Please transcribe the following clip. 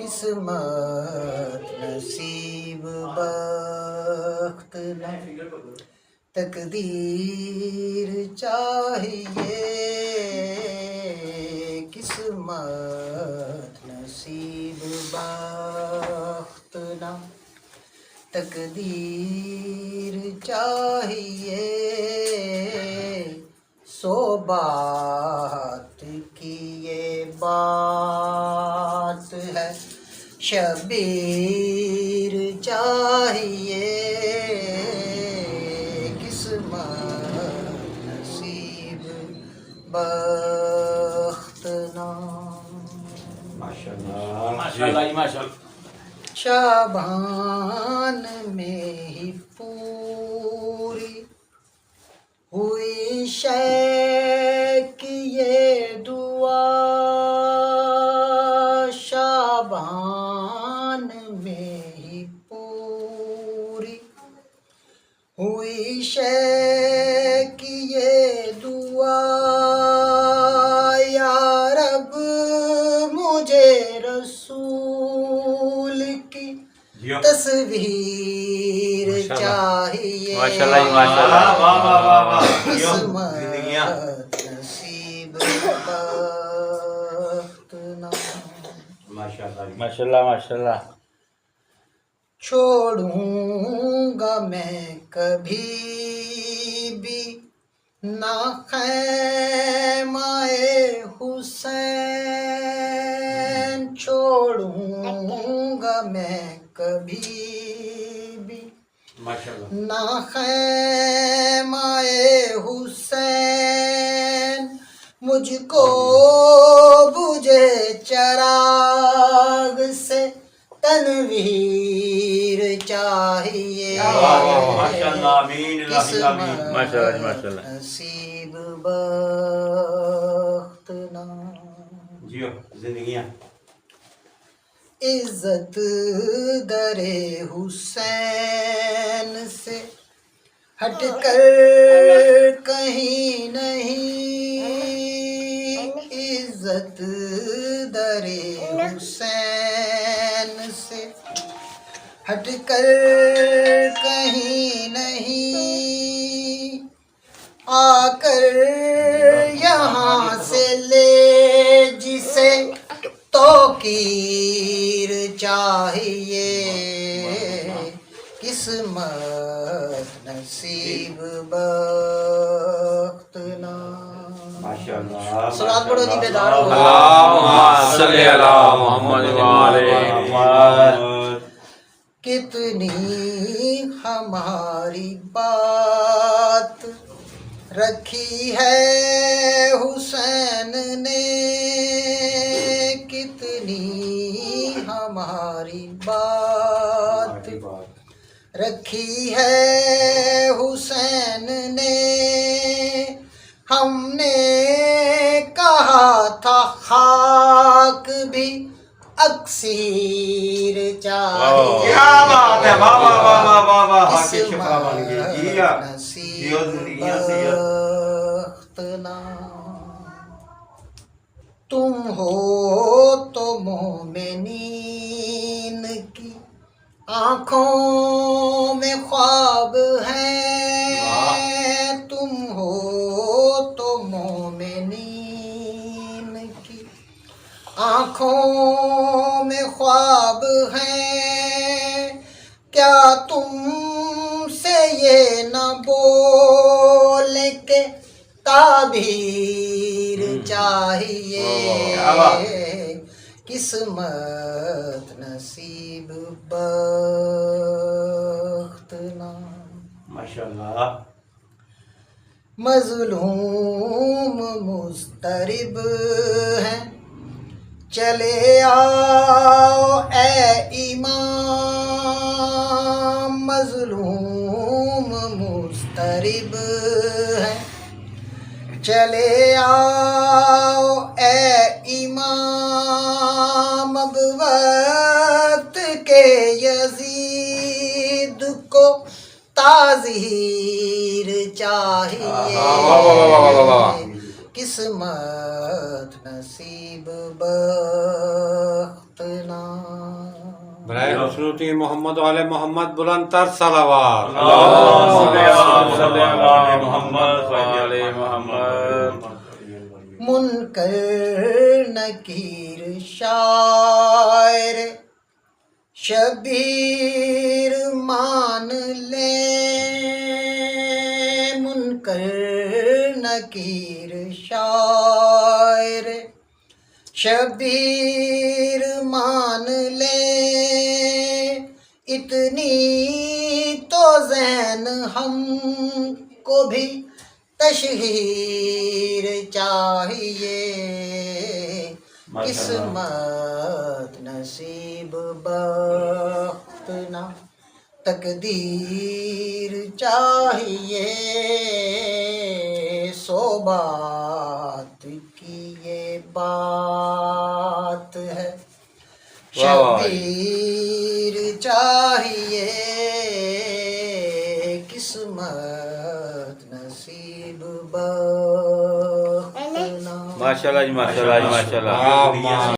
قسمت نصیب بخت نہ تقدیر چاہیے قسمت نصیب بخت نہ تقدیر چاہیے سو بات کی یہ بات ہے شبیر چاہیے قسمت نصیب بخت نام ماشاءاللہ شابان میں ہی پوری ہوئی شے کی یہ دعا شابان میں ہی پوری ہوئی شے کی یہ دعا یا رب مجھے رسول کی تصویر چاہیے قسمت نصیب بخت نام ماشاءاللہ چھوڑوں گا میں کبھی بھی نہ خیمہ حسین چھوڑوں گا میں کبھی بھی نہ خیمہ حسین مجھ کو بجھے چراغ سے تنویر چاہیے قسمت نصیب بخت نام عزت در حسین سے ہٹ کر کہیں نہیں عزت در حسین سے ہٹ کر کہیں نہیں آ کر یہاں سے لے جسے توقیر چاہیے قسمت نصیب بخت نام صلوات پڑھو جی بیدار ہو اللہم صلی علی محمد وآلہ محمد کتنی ہماری بات رکھی ہے حسین نے کتنی ہماری بات رکھی ہے حسین نے ہم نے کہا تھا خاک بھی اکسیر چاہیے قسمت نصیب بخت نام تم ہو تو مومنین کی آنکھوں میں خواب ہے تم ہو تو مومنین کی آنکھوں میں خواب ہے کیا تم سے یہ نہ بولے کہ تعبیر چاہیے قسمت نصیب بخت نام مظلوم مضطرب ہیں چلے آؤ اے امام مظلوم مضطرب ہیں چلے آؤ اے امام اب وقت کے یزید کو تعزیر چاہیے قسمت نصیب بخت نا برائے حسنوتی محمد والے محمد بلند تر صلوات اللهم صل على محمد وعلى محمد منکر نکیر شاعر شبیر مان لے منکر نکیر شاعر شبیر مان لے اتنی تو زین ہم کو بھی تشہیر چاہیے قسمت نصیب بخت نہ تقدیر چاہیے سو بات کی یہ بات ہے شبیر چاہیے قسمت نصیب بخت نہ ماشاءاللہ جی ماشاءاللہ جی ماشاءاللہ